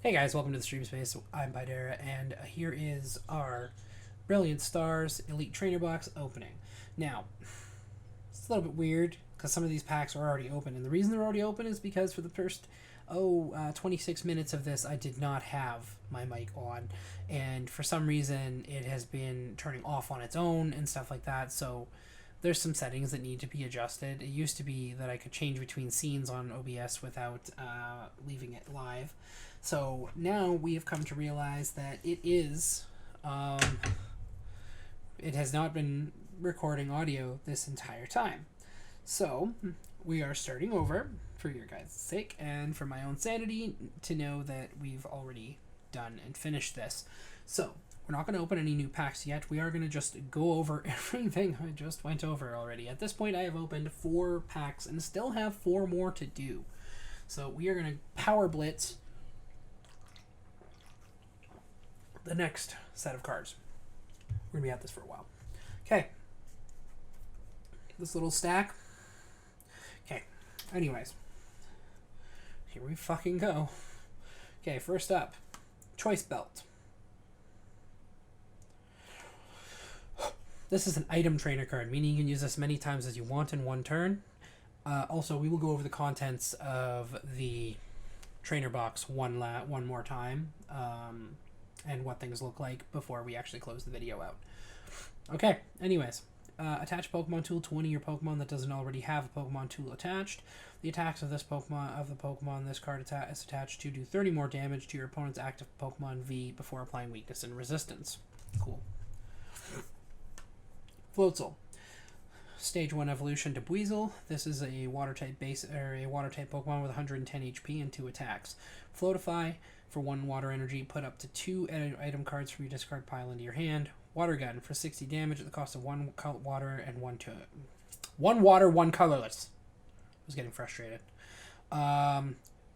Hey guys, welcome to the Stream Space. I'm Bidera, and here is our Brilliant Stars Elite Trainer Box opening. Now, it's a little bit weird because some of these packs are already open, and the reason they're already open is because for the first 26 minutes of this, I did not have my mic on, and for some reason, it has been turning off on its own and stuff like that. So there's some settings that need to be adjusted. It used to be that I could change between scenes on OBS without leaving it live. So now we have come to realize that it has not been recording audio this entire time. So we are starting over for your guys' sake and for my own sanity to know that we've already done and finished this. So we're not going to open any new packs yet. We are going to just go over everything I just went over already. At this point, I have opened 4 packs and still have 4 more to do. So we are going to power blitz the next set of cards. We're going to be at this for a while. Okay. This little stack. Okay. Anyways. Here we fucking go. Okay, first up. Choice Belt. This is an item trainer card, meaning you can use this many times as you want in one turn. Also, we will go over the contents of the trainer box one more time. And what things look like before we actually close the video out. Okay, anyways. Attach Pokemon tool to one of your Pokemon that doesn't already have a Pokemon tool attached. The attacks of this Pokemon this card is attached to do 30 more damage to your opponent's active Pokemon V before applying weakness and resistance. Cool. Floatzel. Stage 1 evolution to Buizel. This is a water type Pokemon with 110 HP and 2 attacks. Floatify. For 1 water energy, put up to 2 item cards from your discard pile into your hand. Water Gun for 60 damage at the cost of 1 water and 1 water, 1 colorless. I was getting frustrated.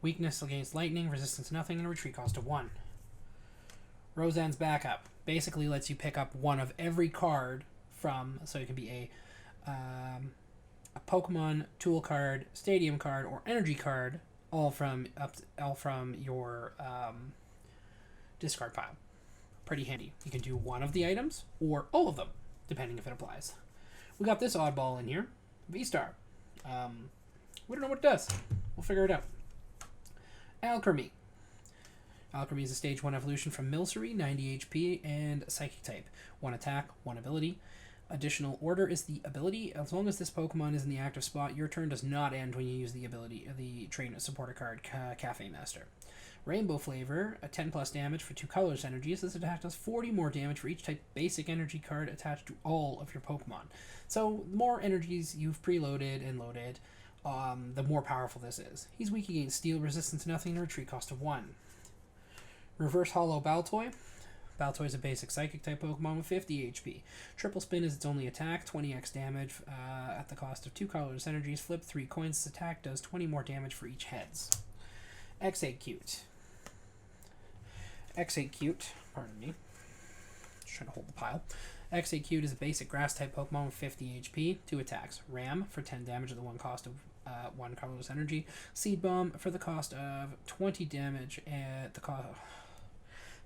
Weakness against lightning, resistance to nothing, and a retreat cost of 1. Roseanne's Backup basically lets you pick up 1 of every card from, so it can be a Pokemon tool card, stadium card, or energy card. All from your discard pile. Pretty handy. You can do 1 of the items or all of them, depending if it applies. We got this oddball in here, V-Star. We don't know what it does. We'll figure it out. Alchemy. Alchemy is a stage 1 evolution from Milcery, 90 HP, and Psychic type. 1 attack, 1 ability. Additional order is the ability. As long as this Pokemon is in the active spot, your turn does not end when you use the ability, the train supporter card, Cafe Master. Rainbow Flavor, a 10 plus damage for 2 colors energies. This attack does 40 more damage for each type basic energy card attached to all of your Pokemon. So the more energies you've preloaded and loaded, the more powerful this is. He's weak against steel, resistance to nothing, and a retreat cost of 1. Reverse Holo Baltoy. Baltoy is a basic Psychic type Pokemon with 50 HP. Triple Spin is its only attack, 20x damage at the cost of 2 colorless energies. Flip 3 coins. This attack does 20 more damage for each heads. Exeggutor. Exeggutor, pardon me. Just trying to hold the pile. Exeggutor is a basic Grass type Pokemon with 50 HP. 2 attacks. Ram for 10 damage at the cost of 1 colorless energy. Seed Bomb for the cost of 20 damage at the cost.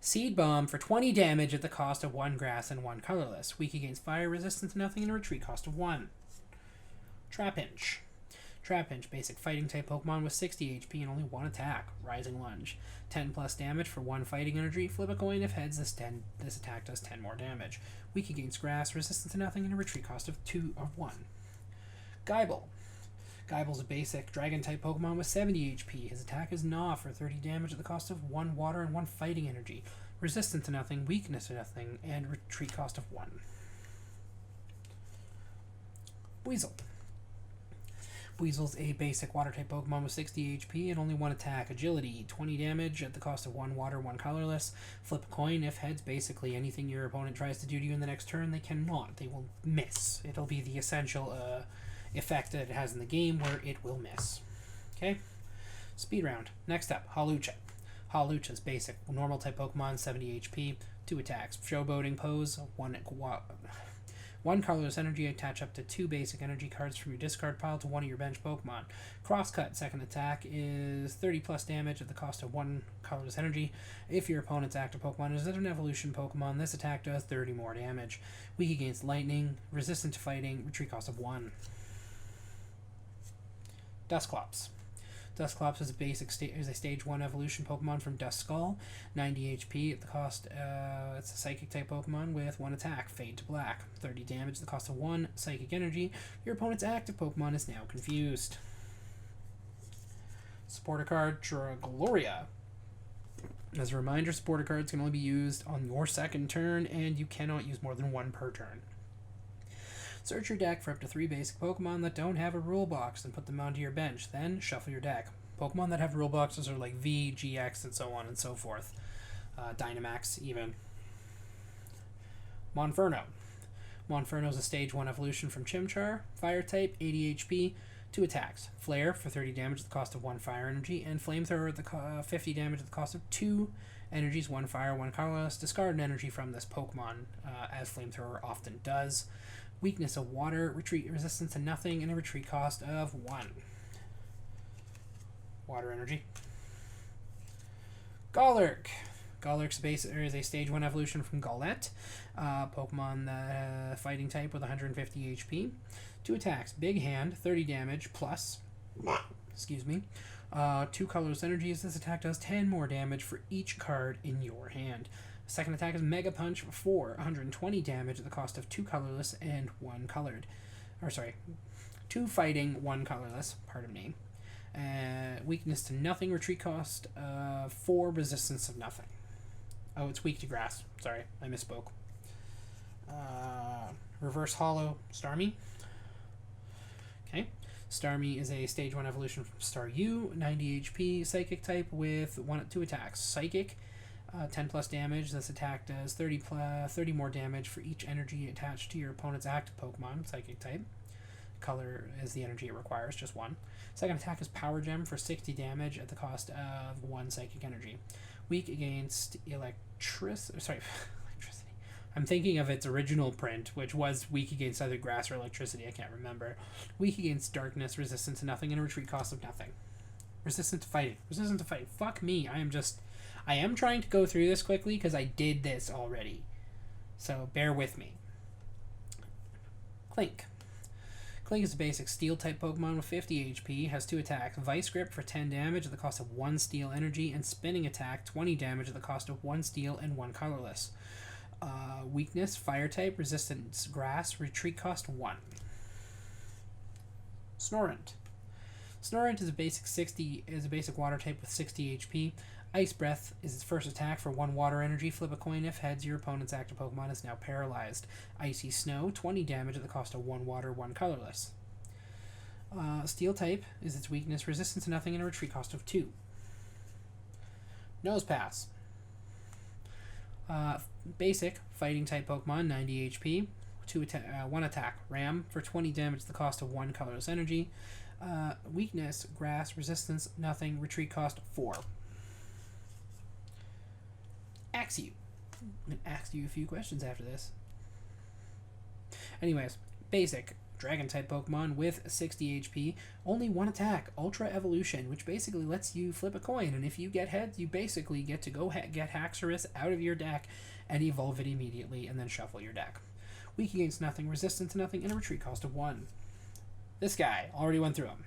Seed Bomb for 20 damage at the cost of 1 grass and 1 colorless. Weak against fire, resistance to nothing, and a retreat cost of 1. Trapinch. Trapinch, basic fighting type Pokemon with 60 HP and only 1 attack. Rising Lunge. 10 plus damage for 1 fighting energy. Flip a coin. If heads, this attack does 10 more damage. Weak against grass, resistance to nothing, and a retreat cost of 1. Geibel. Geibel's a basic Dragon-type Pokemon with 70 HP. His attack is Gnaw for 30 damage at the cost of 1 water and 1 fighting energy. Resistance to nothing, weakness to nothing, and retreat cost of 1. Buizel. Buizel's a basic Water-type Pokemon with 60 HP and only 1 attack. Agility, 20 damage at the cost of 1 water, 1 colorless. Flip a coin. If heads, basically anything your opponent tries to do to you in the next turn, they cannot. They will miss. It'll be the essential effect that it has in the game where it will miss. Okay? Speed round. Next up, Hawlucha. Hawlucha's basic normal type Pokemon, 70 HP, 2 attacks. Showboating pose, 1 colorless energy, attach up to 2 basic energy cards from your discard pile to one of your bench Pokemon. Crosscut, second attack is 30 plus damage at the cost of 1 colorless energy. If your opponent's active Pokemon is an evolution Pokemon, this attack does 30 more damage. Weak against lightning, resistant to fighting, retreat cost of 1. Dusclops. Dusclops is a stage 1 evolution Pokemon from Duskull, 90 HP at the cost. It's a psychic type Pokemon with 1 attack, Fade to Black, 30 damage at the cost of 1 psychic energy. Your opponent's active Pokemon is now confused. Supporter card Dragloria. As a reminder, supporter cards can only be used on your second turn, and you cannot use more than 1 per turn. Search your deck for up to 3 basic Pokemon that don't have a rule box and put them onto your bench. Then shuffle your deck. Pokemon that have rule boxes are like V, GX, and so on and so forth. Dynamax, even. Monferno. Monferno is a stage 1 evolution from Chimchar. Fire type, 80 HP, 2 attacks. Flare for 30 damage at the cost of 1 fire energy, and Flamethrower at the 50 damage at the cost of 2 energies, 1 fire, 1 colorless. Discard an energy from this Pokemon, as Flamethrower often does. Weakness of water, retreat resistance to nothing, and a retreat cost of 1. Water energy. Golurk. Golurk's is a stage 1 evolution from Golett. Pokemon that fighting type with 150 HP. 2 attacks. Big Hand, 30 damage plus. Excuse me. 2 colorless energies. This attack does 10 more damage for each card in your hand. Second attack is Mega Punch for 120 damage at the cost of 2 colorless and 1 colored. 2 fighting, 1 colorless, pardon me. Weakness to nothing, retreat cost 4, resistance of nothing. Oh, it's weak to grass. Sorry, I misspoke. Reverse Holo Starmie. Okay. Starmie is a stage 1 evolution from Staryu, 90 HP, psychic type with 2 attacks. Psychic, 10 plus damage. This attack does 30 more damage for each energy attached to your opponent's active Pokemon, psychic type. Color is the energy it requires, just 1. Second attack is Power Gem for 60 damage at the cost of 1 psychic energy. Weak against electricity. I'm thinking of its original print, which was weak against either grass or electricity, I can't remember. Weak against darkness, resistant to nothing, and a retreat cost of nothing. Resistant to fighting. Resistant to fighting. Fuck me, I am trying to go through this quickly because I did this already. So bear with me. Clink. Clink is a basic steel-type Pokemon with 50 HP, has 2 attacks. Vice Grip for 10 damage at the cost of 1 steel energy, and Spinning Attack, 20 damage at the cost of 1 steel and 1 colorless. Weakness, Fire-type, resistance, grass, retreat cost 1. Snorunt. Snorunt is a basic water type with 60 HP. Ice Breath is its first attack for 1 water energy. Flip a coin. If heads, your opponent's active Pokemon is now paralyzed. Icy Snow, 20 damage at the cost of 1 water, 1 colorless. Steel type is its weakness, resistance to nothing, and a retreat cost of 2. Nosepass. Basic fighting type Pokemon, 90 HP. 1 attack. Ram for 20 damage at the cost of 1 colorless energy. Weakness, grass, resistance, nothing, retreat cost 4. Axew. I'm going to ask you a few questions after this. Anyways, basic dragon-type Pokemon with 60 HP, only 1 attack, Ultra Evolution, which basically lets you flip a coin, and if you get heads, you basically get to go get Haxorus out of your deck and evolve it immediately, and then shuffle your deck. Weak against nothing, resistant to nothing, and a retreat cost of 1. This guy, already went through them.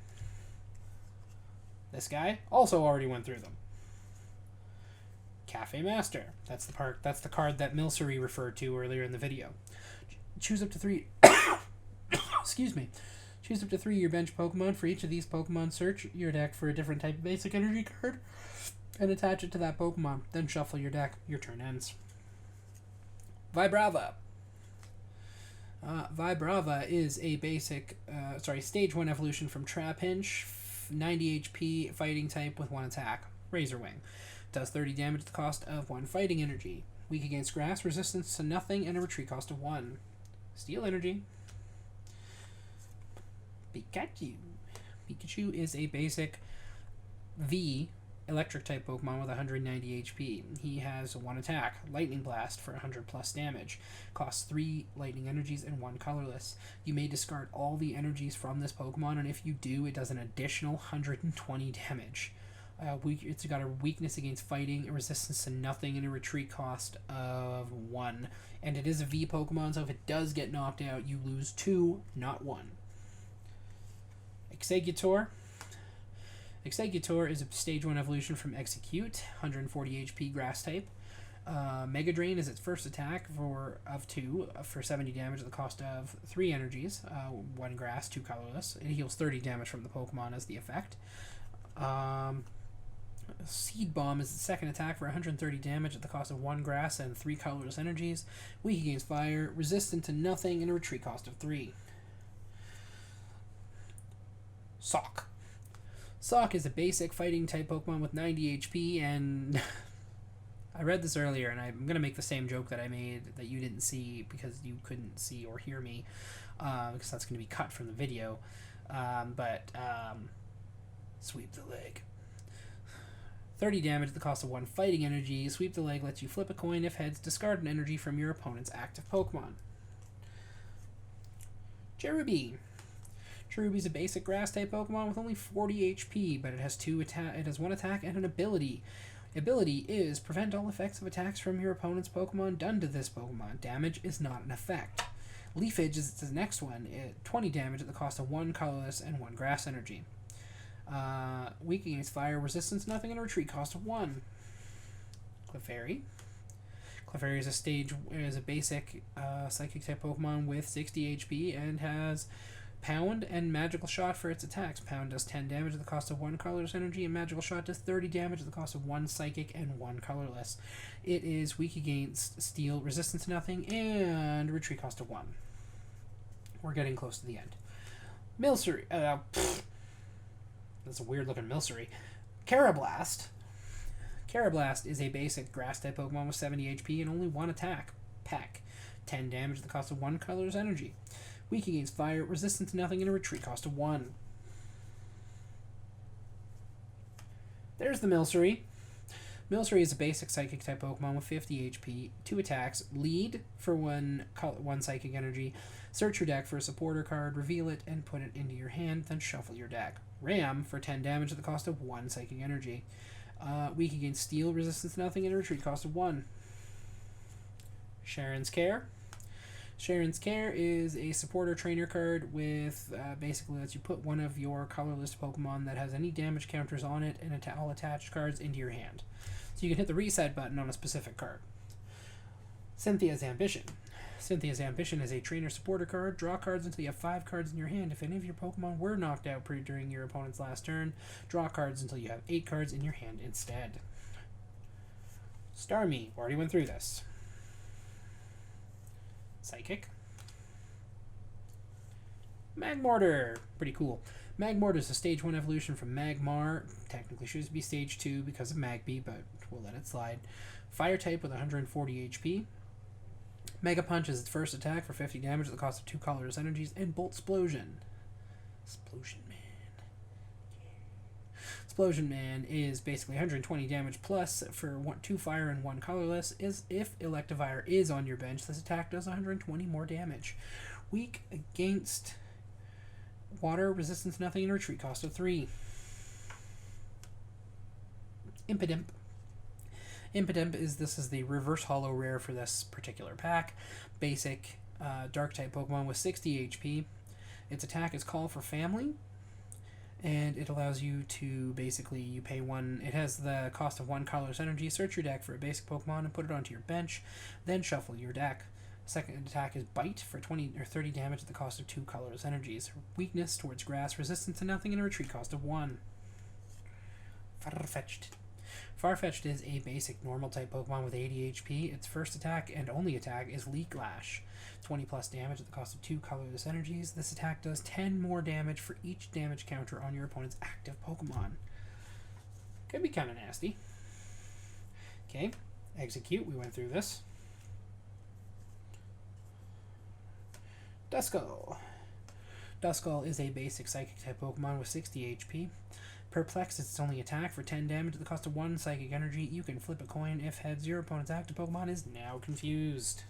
This guy, also already went through them. Cafe Master. That's the card that Milcery referred to earlier in the video. Choose up to 3 excuse me. Choose up to 3 your bench Pokemon. For each of these Pokemon, search your deck for a different type of basic energy card and attach it to that Pokemon. Then shuffle your deck. Your turn ends. Vibrava. Vibrava is a basic stage 1 evolution from Trapinch, 90 HP, fighting type with 1 attack. Razor Wing. Does 30 damage at the cost of 1 fighting energy. Weak against grass, resistance to nothing, and a retreat cost of 1. Steel energy. Pikachu. Pikachu is a basic V electric type Pokemon with 190 HP. He has 1 attack, Lightning Blast for 100 plus damage. Costs 3 lightning energies and 1 colorless. You may discard all the energies from this Pokemon, and if you do, it does an additional 120 damage. It's got a weakness against fighting, a resistance to nothing, and a retreat cost of 1. And it is a V Pokemon, so if it does get knocked out, you lose 2, not 1. Exeggutor. Exeggutor is a stage 1 evolution from Execute, 140 HP grass type. Mega Drain is its first attack of 2 for 70 damage at the cost of 3 energies, 1 grass, 2 colorless. It heals 30 damage from the Pokemon as the effect. Seed Bomb is its second attack for 130 damage at the cost of 1 grass and 3 colorless energies. Weak against fire, resistant to nothing, and a retreat cost of 3. Sock. Sock is a basic fighting type Pokemon with 90 HP, and I read this earlier, and I'm going to make the same joke that I made that you didn't see because you couldn't see or hear me, because that's going to be cut from the video. Sweep the leg. 30 damage at the cost of 1 fighting energy. Sweep the leg lets you flip a coin. If heads, discard an energy from your opponent's active Pokemon. Cherubi. Cherubi is a basic grass type Pokemon with only 40 HP, but it has 1 attack and an ability. Ability is prevent all effects of attacks from your opponent's Pokemon done to this Pokemon. Damage is not an effect. Leafage is the next one. 20 damage at the cost of 1 colorless and 1 grass energy. Weak against fire, resistance nothing, and a retreat cost of 1. Clefairy. Clefairy is a basic psychic type Pokemon with 60 HP and has Pound and Magical Shot for its attacks. Pound does 10 damage at the cost of 1 colorless energy, and Magical Shot does 30 damage at the cost of 1 psychic and 1 colorless. It is weak against steel, resistance to nothing, and retreat cost of 1. We're getting close to the end. Milcery. That's a weird looking Milcery. Keroblast. Keroblast is a basic grass type Pokemon with 70 HP and only 1 attack. Peck. 10 damage at the cost of 1 colorless energy. Weak against fire, resistant to nothing, and a retreat cost of 1. There's the Milcery. Milcery is a basic psychic type Pokemon with 50 HP, 2 attacks, lead for 1 psychic energy, search your deck for a supporter card, reveal it, and put it into your hand, then shuffle your deck. Ram for 10 damage at the cost of 1 psychic energy. Weak against steel, resistance to nothing, and a retreat cost of 1. Sharon's Care. Sharon's Care is a supporter trainer card with basically lets you put one of your colorless Pokemon that has any damage counters on it and all attached cards into your hand. So you can hit the reset button on a specific card. Cynthia's Ambition. Cynthia's Ambition is a trainer supporter card. Draw cards until you have 5 cards in your hand. If any of your Pokemon were knocked out during your opponent's last turn, draw cards until you have 8 cards in your hand instead. Starmie. Already went through this. Psychic. Magmortar. Pretty cool. Magmortar is a stage 1 evolution from Magmar. Technically should be stage 2 because of Magby, but we'll let it slide. Fire type with 140 HP. Mega Punch is its first attack for 50 damage at the cost of 2 colorless energies, and Bolt Explosion. Explosion Man. Explosion Man is basically 120 damage plus for 2 fire and 1 colorless. If Electivire is on your bench, this attack does 120 more damage. Weak against water, resistance nothing, and retreat cost of 3. Impidimp. Impidimp is the reverse holo rare for this particular pack. Basic dark type Pokemon with 60 HP. Its attack is Call for Family, and it allows you to basically you pay 1. It has the cost of 1 colorless energy. Search your deck for a basic Pokemon and put it onto your bench, then shuffle your deck. Second attack is Bite for 20 or 30 damage at the cost of 2 colorless energies. Weakness towards grass, resistance to nothing, and a retreat cost of 1. Farfetch'd. Farfetch'd is a basic normal type Pokemon with 80 HP. Its first attack and only attack is Leak Lash. 20 plus damage at the cost of 2 colorless energies. This attack does 10 more damage for each damage counter on your opponent's active Pokemon. Could be kind of nasty. Okay, Execute, we went through this. Duskull. Duskull is a basic psychic type Pokemon with 60 HP. Perplexed is its only attack for 10 damage at the cost of 1 psychic energy. You can flip a coin if heads. Your opponent's active Pokemon is now confused.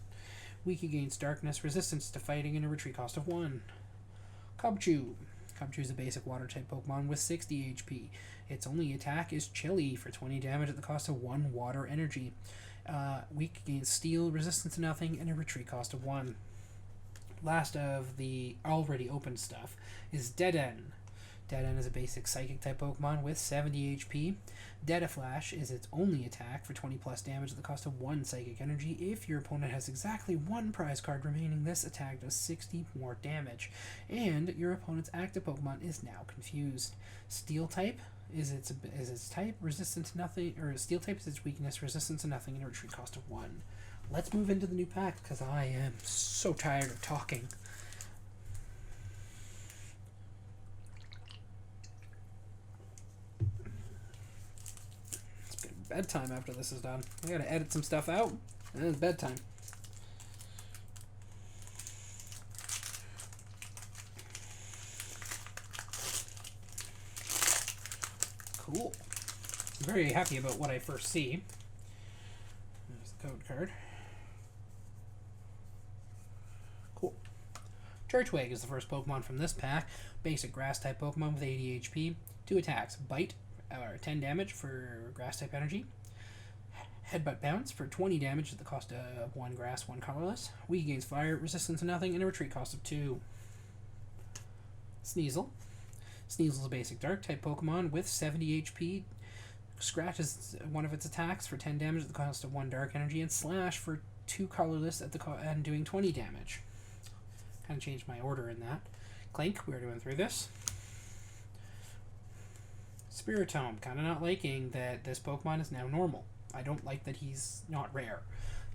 Weak against darkness, resistance to fighting, and a retreat cost of 1. Cubchoo. Cubchoo is a basic water-type Pokemon with 60 HP. Its only attack is Chilly for 20 damage at the cost of 1 water energy. Weak against steel, resistance to nothing, and a retreat cost of 1. Last of the already opened stuff is Deaden. Deaden is a basic psychic-type Pokemon with 70 HP. Dedaflash is its only attack for 20 plus damage at the cost of 1 psychic energy. If your opponent has exactly 1 prize card remaining, this attack does 60 more damage. And your opponent's active Pokemon is now confused. Steel type is its type, resistant to nothing, or Steel type is its weakness, resistant to nothing, and a retreat cost of 1. Let's move into the new pack because I am so tired of talking. Bedtime after this is done. I gotta edit some stuff out, and it's bedtime. Cool. I'm very happy about what I first see. There's the code card. Cool. Turtwig is the first Pokemon from this pack. Basic Grass-type Pokemon with 80 HP. 2 attacks. Bite, or 10 damage for Grass-type energy. Headbutt Bounce for 20 damage at the cost of 1 Grass, 1 Colorless. Weak against Fire, resistance to nothing, and a retreat cost of 2. Sneasel. Sneasel is a basic Dark-type Pokemon with 70 HP. Scratch is one of its attacks for 10 damage at the cost of 1 Dark Energy, and Slash for 2 Colorless at the and doing 20 damage. Kind of changed my order in that. Clink, we already went through this. Spiritone, kind of not liking that this Pokemon is now normal. I don't like that he's not rare.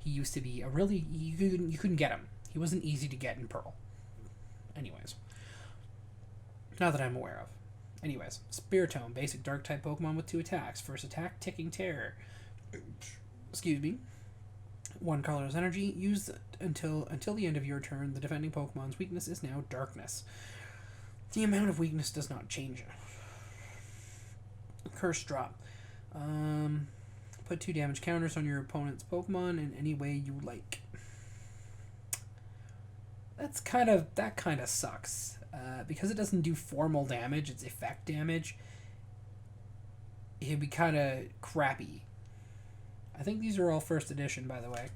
He used to be a really... You couldn't get him. He wasn't easy to get in Pearl. Anyways. Not that I'm aware of. Anyways. Spiritone, basic Dark-type Pokemon with 2 attacks. First attack, Ticking Terror. Excuse me. 1 colorless energy. Used until the end of your turn. The defending Pokemon's weakness is now Darkness. The amount of weakness does not change. Curse Drop. Put 2 damage counters on your opponent's Pokemon in any way you like. That kind of sucks. Because it doesn't do formal damage, it's effect damage. It'd be kind of crappy. I think these are all first edition, by the way.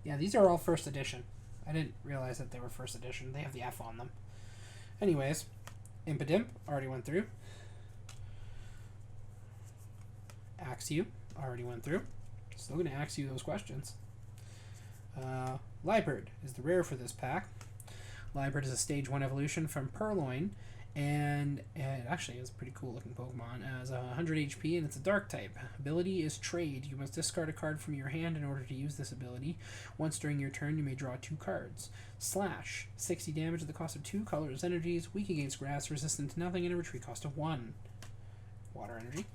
Yeah, these are all first edition. I didn't realize that they were first edition. They have the F on them. Anyways, Impidimp, already went through. Axew, already went through. Still going to ask you those questions. Liepard is the rare for this pack. Liepard is a stage 1 evolution from Purloin, and it actually is a pretty cool looking Pokemon. It has 100 HP and it's a Dark type. Ability is Trade. You must discard a card from your hand in order to use this ability. Once during your turn, you may draw 2 cards. Slash, 60 damage at the cost of 2 colorless energies, weak against grass, resistant to nothing, and a retreat cost of 1. Water energy.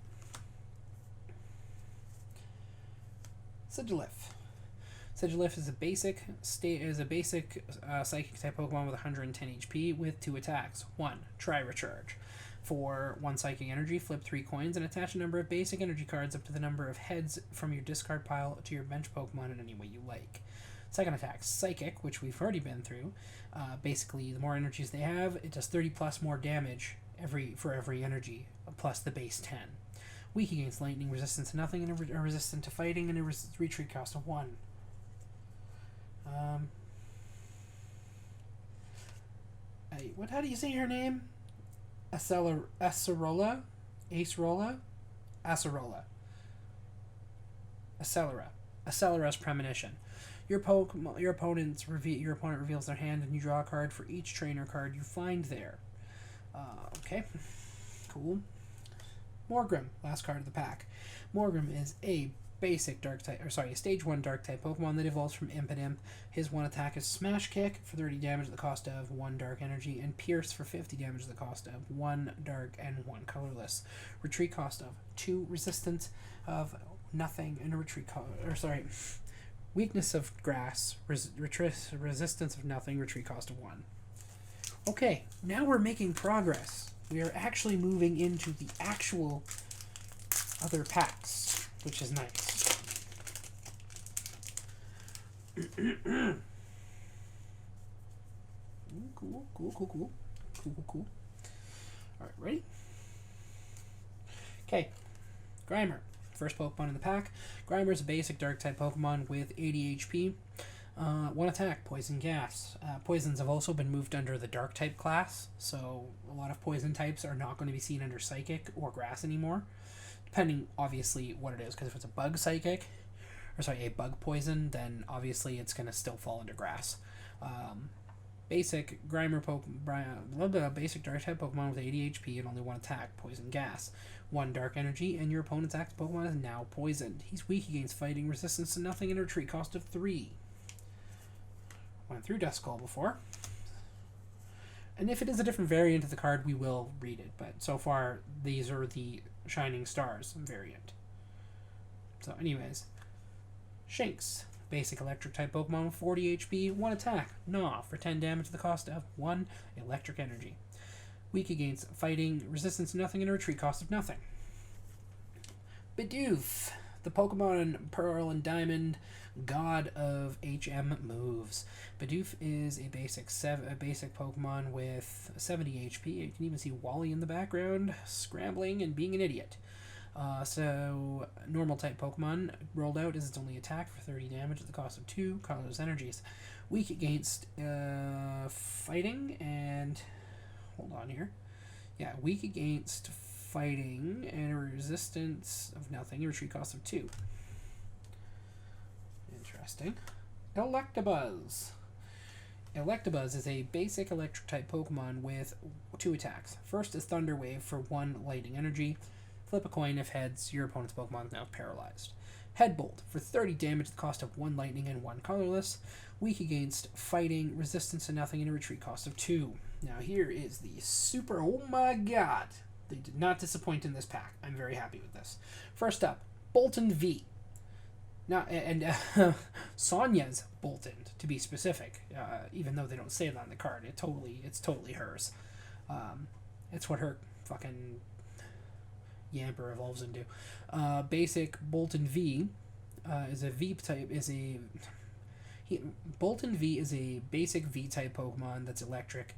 Sigilyph. Sigilyph is a basic psychic type Pokemon with 110 HP with 2 attacks. 1. Try Recharge. For 1 psychic energy, flip 3 coins and attach a number of basic energy cards up to the number of heads from your discard pile to your bench Pokemon in any way you like. Second attack, Psychic, which we've already been through. Basically, the more energies they have, it does 30 plus more damage for every energy, plus the base 10. Weak against lightning, resistant to nothing, and a resistant to fighting, and a retreat cost of 1. How do you say her name? Acerola? Acerola? Acerola. Accelera. Accelera's Premonition. Your opponent reveals their hand, and you draw a card for each trainer card you find there. Okay. Cool. Morgrim, last card of the pack. Morgrim is a basic a stage 1 dark type Pokemon that evolves from Impidimp. His 1 attack is Smash Kick for 30 damage at the cost of 1 dark energy, and Pierce for 50 damage at the cost of 1 dark and 1 colorless. Retreat cost of 2, resistance of nothing, and a weakness of grass, resistance of nothing, retreat cost of 1. Okay, now we're making progress. we are actually moving into the actual other packs, which is nice. Cool. Alright, ready? Okay, Grimer. First Pokemon in the pack. Grimer is a basic Dark-type Pokemon with 80 HP. 1 attack, Poison Gas. Poisons have also been moved under the Dark-type class, so a lot of Poison types are not going to be seen under Psychic or Grass anymore, depending, obviously, what it is, because if it's a Bug Psychic, a Bug Poison, then obviously it's going to still fall under Grass. Basic Grimer basic Dark-type Pokemon with 80 HP and only 1 attack, Poison Gas. 1 Dark Energy, and your opponent's active Pokemon is now poisoned. He's weak against fighting, resistance to nothing, and a retreat cost of 3. Went through Duskull before. And if it is a different variant of the card, we will read it. But so far, these are the Shining Stars variant. So anyways, Shinx. Basic Electric-type Pokemon with 40 HP, 1 attack, Gnaw, for 10 damage at the cost of 1 Electric Energy. Weak against fighting, resistance to nothing, and a retreat cost of nothing. Bidoof, the Pokemon Pearl and Diamond, god of HM moves. Bidoof is a basic Pokemon with 70 HP. You can even see Wally in the background, scrambling and being an idiot. So, normal type Pokemon rolled out is its only attack for 30 damage at the cost of 2 colorless energies. Weak against fighting and... Hold on here. Yeah, weak against fighting and a resistance of nothing, a retreat cost of 2. Interesting. Electabuzz. Electabuzz is a basic electric type Pokemon with 2 attacks. First is Thunder Wave for 1 lightning energy. Flip a coin. If heads, your opponent's Pokemon is now paralyzed. Headbolt for 30 damage at the cost of 1 lightning and 1 colorless. Weak against fighting, resistance to nothing, and a retreat cost of 2. Now here is the super... Oh my god! They did not disappoint in this pack. I'm very happy with this. First up, Bolton V. Now, Sonya's Bolton, to be specific, even though they don't say that on the card. It's totally hers. It's what her fucking Yamper evolves into. Basic Bolton V is a V-type, Bolton V is a basic V-type Pokemon that's electric,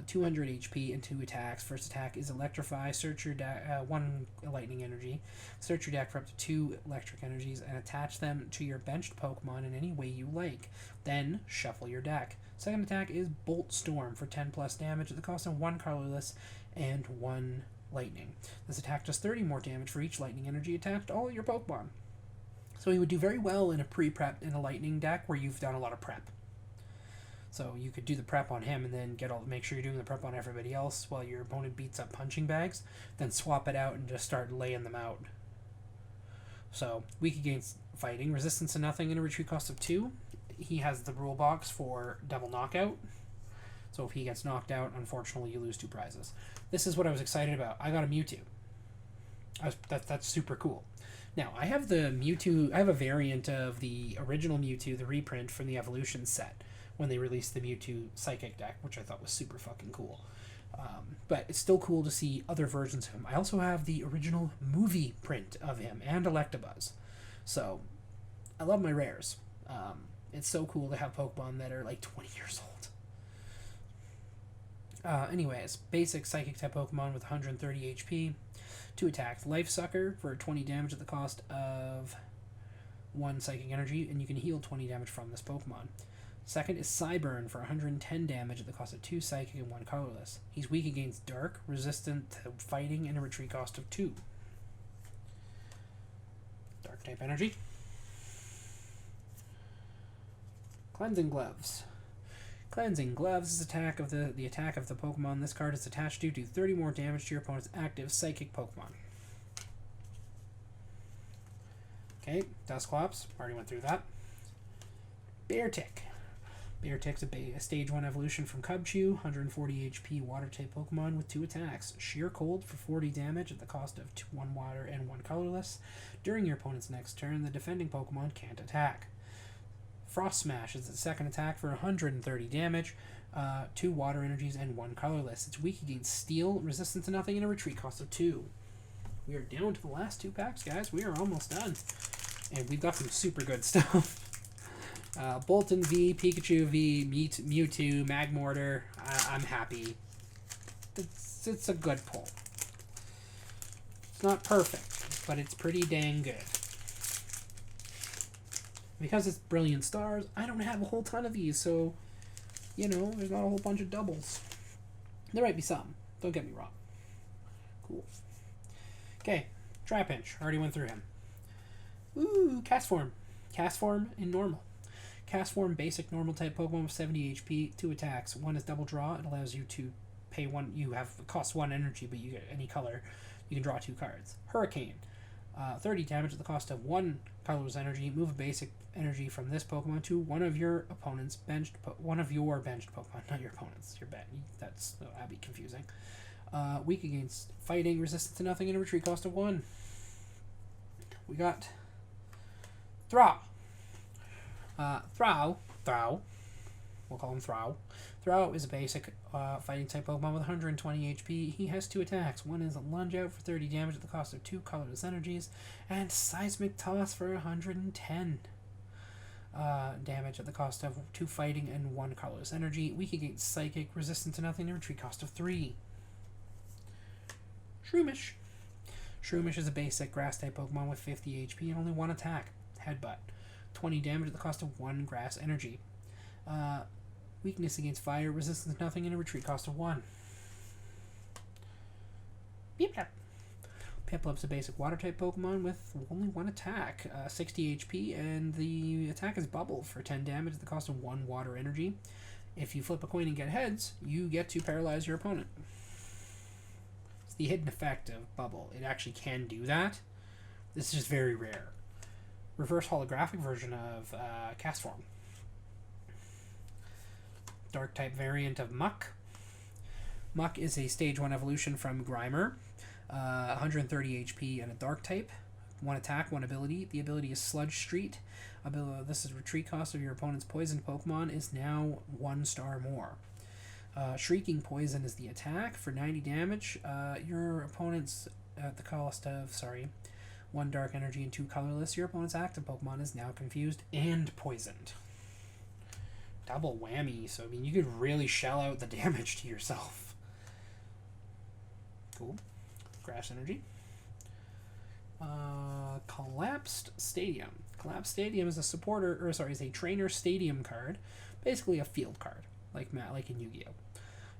200 HP and 2 attacks. First attack is Electrify, search your deck, 1 lightning energy, search your deck for up to 2 electric energies and attach them to your benched Pokemon in any way you like. Then shuffle your deck. Second attack is Bolt Storm for 10 plus damage at the cost of 1 colorless and 1 lightning. This attack does 30 more damage for each lightning energy attached to all of your Pokemon. So he would do very well in a pre-prep in a lightning deck where you've done a lot of prep. So you could do the prep on him and then make sure you're doing the prep on everybody else while your opponent beats up punching bags, then swap it out and just start laying them out. So weak against fighting, resistance to nothing, and a retreat cost of 2. He has the rule box for double knockout. So if he gets knocked out, unfortunately you lose 2 prizes. This is what I was excited about. I got a Mewtwo. That's super cool. Now, I have the Mewtwo... I have a variant of the original Mewtwo, the reprint from the Evolution set, when they released the Mewtwo Psychic deck, which I thought was super fucking cool. But it's still cool to see other versions of him. I also have the original movie print of him and Electabuzz. So, I love my rares. It's so cool to have Pokemon that are like 20 years old. Anyways, basic Psychic type Pokemon with 130 HP. 2 attacks. Life Sucker for 20 damage at the cost of 1 Psychic Energy, and you can heal 20 damage from this Pokemon. Second is Cyburn for 110 damage at the cost of 2 Psychic and 1 colorless. He's weak against Dark, resistant to fighting, and a retreat cost of 2. Dark type Energy. Cleansing Gloves. Cleansing Gloves is attack of the attack of the Pokemon this card is attached to do 30 more damage to your opponent's active Psychic Pokemon. Okay, Dusclops, already went through that. Beartic. Beartic's a stage 1 evolution from Cubchoo, 140 HP water type Pokemon with 2 attacks. Sheer Cold for 40 damage at the cost of 1 water and 1 colorless. During your opponent's next turn, the defending Pokemon can't attack. Frost Smash is its second attack for 130 damage. 2 water energies, and 1 colorless. It's weak against steel, resistant to nothing, and a retreat cost of 2. We are down to the last 2 packs, guys. We are almost done. And we've got some super good stuff. Bolton V, Pikachu V, Mewtwo, Magmortar. I'm happy. It's a good pull. It's not perfect, but it's pretty dang good. Because it's Brilliant Stars, I don't have a whole ton of these, so, you know, there's not a whole bunch of doubles. There might be some. Don't get me wrong. Cool. Okay, Trapinch. Already went through him. Ooh, Castform. Castform in normal. Castform, basic normal type Pokemon with 70 HP, 2 attacks. 1 is double draw. It allows you to pay 1. You have cost 1 energy, but you get any color. You can draw 2 cards. Hurricane. 30 damage at the cost of 1 colorless energy. Move a basic energy from this Pokemon to one of your opponent's benched Pokemon, not your opponent's. Your bet. That'd be confusing. Weak against fighting, resistant to nothing, and a retreat cost of 1. We got Throw. Throw. We'll call him Throw. Throw is a basic fighting type Pokemon with 120 HP. He has 2 attacks. 1 is a Lunge Out for 30 damage at the cost of 2 colorless energies, and Seismic Toss for 110 damage at the cost of 2 fighting and 1 colorless energy. Weak against Psychic, resistant to nothing, and retreat cost of 3. Shroomish. Shroomish is a basic grass type Pokemon with 50 HP and only 1 attack. Headbutt. 20 damage at the cost of 1 grass energy. Weakness against fire, resistance to nothing, and a retreat cost of 1. Piplup. Piplup's a basic water type Pokemon with only 1 attack. 60 HP, and the attack is Bubble for 10 damage at the cost of 1 water energy. If you flip a coin and get heads, you get to paralyze your opponent. It's the hidden effect of Bubble. It actually can do that. This is just very rare. Reverse holographic version of Castform. Dark type variant of Muck. Muck is a stage 1 evolution from Grimer. 130 HP and a dark type. 1 attack, 1 ability. The ability is Sludge Street. This is retreat cost of your opponent's poison Pokemon is now 1 star more. Shrieking Poison is the attack for 90 damage. Your opponent's at the cost of 1 dark energy and 2 colorless. Your opponent's active Pokemon is now confused and poisoned. Double whammy, so I mean you could really shell out the damage to yourself. Cool. Grass energy. Collapsed Stadium. Collapsed Stadium is is a trainer stadium card, basically a field card, like in Yu-Gi-Oh.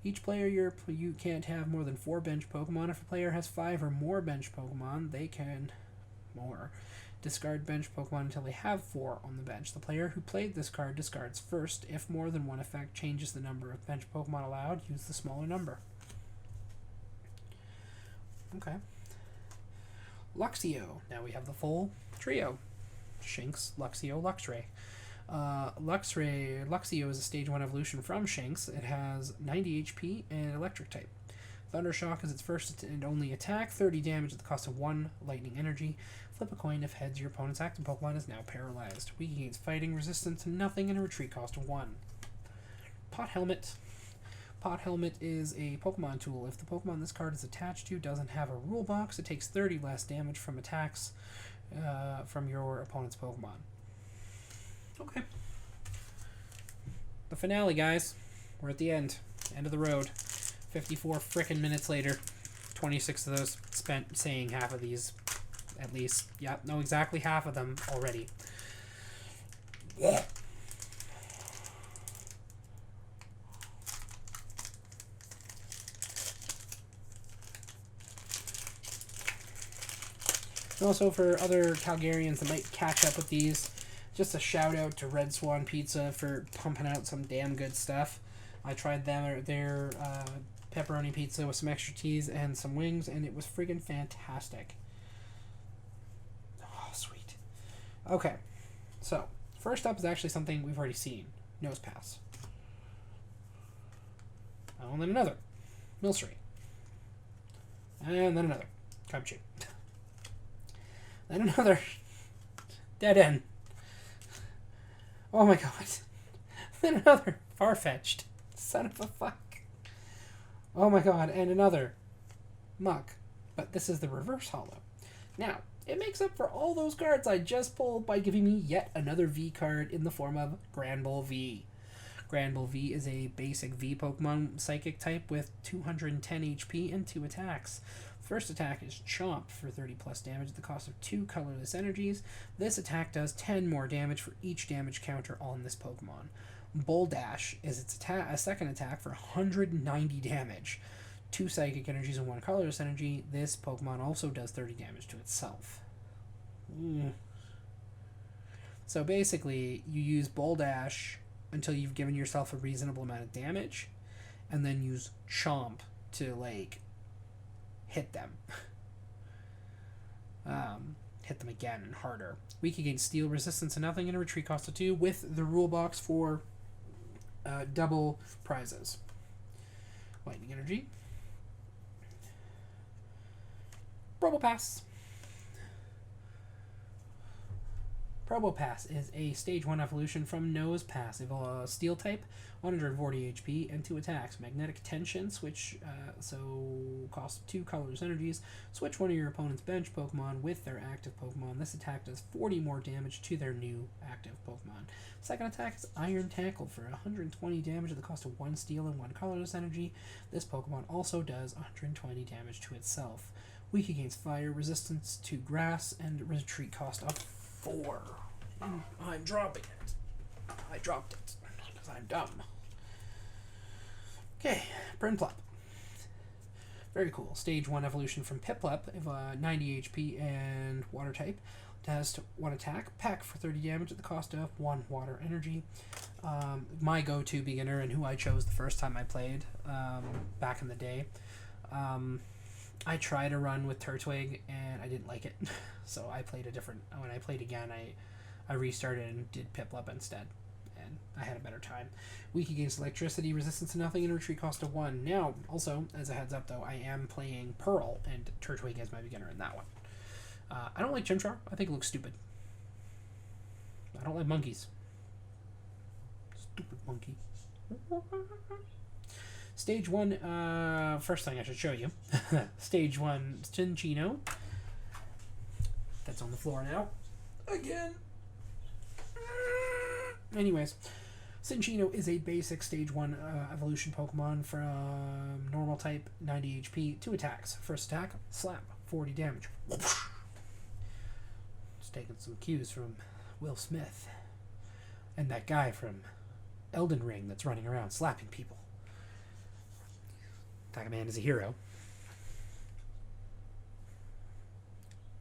Each player you can't have more than 4 bench Pokemon. If a player has 5 or more bench Pokemon, they can discard bench Pokemon until they have 4 on the bench. The player who played this card discards first. If more than one effect changes the number of bench Pokemon allowed, use the smaller number. Okay. Luxio. Now we have the full trio. Shinx, Luxio, Luxray. Luxio is a stage 1 evolution from Shinx. It has 90 HP and electric type. Thundershock is its first and only attack, 30 damage at the cost of 1 lightning energy. Flip a coin. If heads, your opponent's active Pokemon is now paralyzed. Weak against fighting, resistant to nothing, and a retreat cost of 1. Pot Helmet. Pot Helmet is a Pokemon tool. If the Pokemon this card is attached to doesn't have a rule box, it takes 30 less damage from attacks from your opponent's Pokemon. Okay. The finale, guys. We're at the end. End of the road. 54 frickin' minutes later. 26 of those spent saying half of these, at least. Yep, know exactly half of them already. Yeah. Also, for other Calgarians that might catch up with these, just a shout out to Red Swan Pizza for pumping out some damn good stuff. I tried their pepperoni pizza with some extra cheese and some wings, and it was friggin' fantastic. Oh, sweet. Okay, so first up is actually something we've already seen. Nosepass. Oh, and then another. Milcery. And then another. Cubchoo. Then another. Dead End. Oh my god. Then another. Farfetch'd. Son of a fuck. Oh my god, and another muck. But this is the reverse holo. Now, it makes up for all those cards I just pulled by giving me yet another V card in the form of Granbull V. Granbull V is a basic V Pokemon Psychic type with 210 HP and 2 attacks. First attack is Chomp for 30 plus damage at the cost of 2 colorless energies. This attack does 10 more damage for each damage counter on this Pokemon. Bull Dash is its a second attack for 190 damage. 2 psychic energies and 1 colorless energy. This Pokemon also does 30 damage to itself. So basically, you use Bull Dash until you've given yourself a reasonable amount of damage, and then use Chomp to, like, hit them. Hit them again and harder. Weak against Steel, resistance to nothing, and a retreat cost of 2 with the rule box for double prizes. Lightning Energy. Probopass. Probopass is a Stage 1 evolution from Nosepass. Steel type, 140 HP, and 2 attacks. Magnetic Tension, switch, so cost 2 colorless energies. Switch one of your opponent's bench Pokemon with their active Pokemon. This attack does 40 more damage to their new active Pokemon. Second attack is Iron Tackle for 120 damage at the cost of 1 steel and 1 colorless energy. This Pokemon also does 120 damage to itself. Weak against fire, resistance to grass, and retreat cost of 4. I'm dropping it. I dropped it because I'm dumb. Okay, Prinplup. Very cool. Stage 1 evolution from Piplup, 90 HP and water type. Has 1 attack, pack for 30 damage at the cost of 1 water energy. My go-to beginner and who I chose the first time I played back in the day. I tried a run with Turtwig and I didn't like it, so I played a different. When I played again, I restarted and did Piplup instead, and I had a better time. Weak against electricity, resistance to nothing, and retreat cost of 1. Now, also as a heads up though, I am playing Pearl and Turtwig as my beginner in that one. I don't like Chimchar. I think it looks stupid. I don't like monkeys. Stupid monkey. Stage 1, first thing I should show you. Stage 1, Cinccino. That's on the floor now. Again. Anyways, Cinccino is a basic Stage 1 evolution Pokemon from normal type, 90 HP, 2 attacks. First attack, slap, 40 damage. Just taking some cues from Will Smith. And that guy from Elden Ring that's running around slapping people. Tagaman is a hero.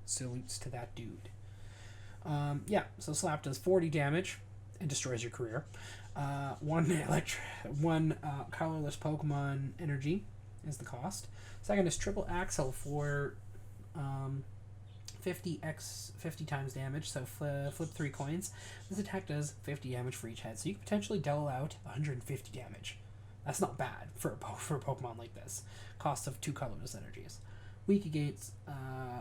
Salutes to that dude. Yeah, so Slap does 40 damage and destroys your career. One colorless Pokemon energy is the cost. Second is Triple Axle for 50 times damage, so flip 3 coins. This attack does 50 damage for each head, so you can potentially dole out 150 damage. That's not bad for a Pokemon like this. Cost of 2 colorless energies. Weak against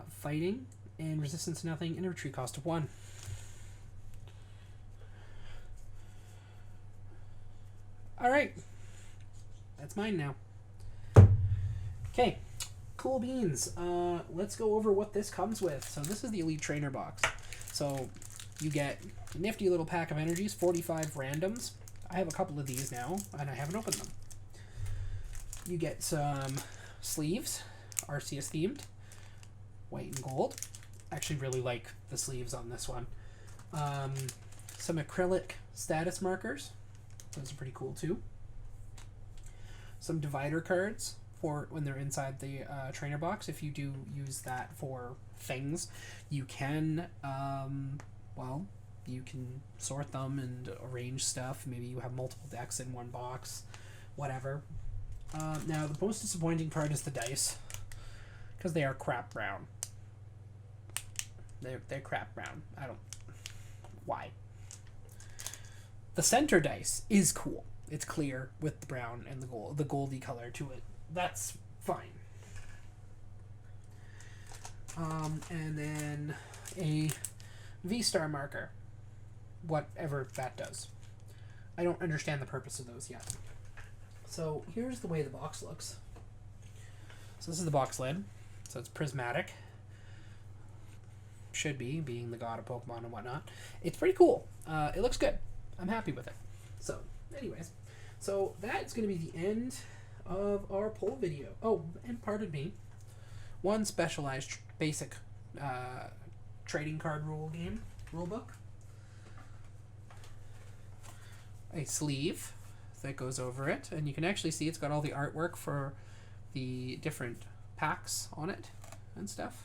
fighting and resistance to nothing, and a retreat cost of 1. Alright. That's mine now. Okay. Cool beans. Let's go over what this comes with. So this is the Elite Trainer box. So you get a nifty little pack of energies, 45 randoms. I have a couple of these now, and I haven't opened them. You get some sleeves, Arceus themed, white and gold. I actually really like the sleeves on this one. Some acrylic status markers. Those are pretty cool too. Some divider cards for when they're inside the trainer box. If you do use that for things, you can, you can sort them and arrange stuff. Maybe you have multiple decks in one box, whatever. Now, the most disappointing part is the dice, because they are crap brown. They're crap brown. I don't... Why? The center dice is cool. It's clear with the brown and the goldy color to it. That's fine. And then a V-Star marker. Whatever that does. I don't understand the purpose of those yet. So here's the way the box looks. So this is the box lid. So it's prismatic. Should be, being the god of Pokemon and whatnot. It's pretty cool. It looks good. I'm happy with it. So, anyways. So that's going to be the end of our poll video. Oh, and pardon me. One specialized basic trading card rulebook. A sleeve that goes over it, and you can actually see it's got all the artwork for the different packs on it and stuff.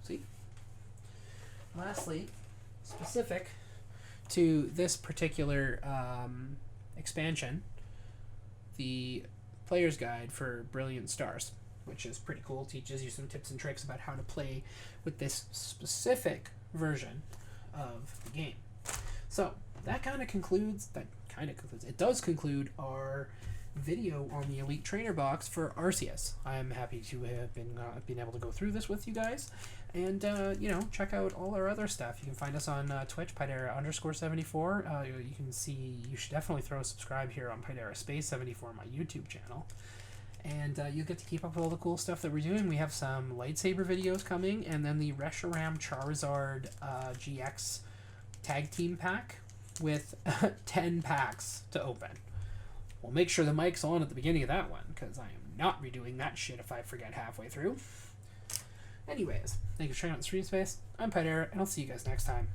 See? Lastly, specific to this particular expansion, the player's guide for Brilliant Stars, which is pretty cool. Teaches you some tips and tricks about how to play with this specific version of the game. So that kind of concludes. It does conclude our video on the Elite Trainer box for Arceus. I'm happy to have been able to go through this with you guys, and check out all our other stuff. You can find us on Twitch, Pydera_74. You can see. You should definitely throw a subscribe here on Pydera Space 74, my YouTube channel. And you get to keep up with all the cool stuff that we're doing. We have some lightsaber videos coming, and then the Reshiram Charizard GX tag team pack with 10 packs to open. We'll make sure the mic's on at the beginning of that one, because I am not redoing that shit if I forget halfway through. Anyways, thank you for checking out the stream space. I'm Pydera, and I'll see you guys next time.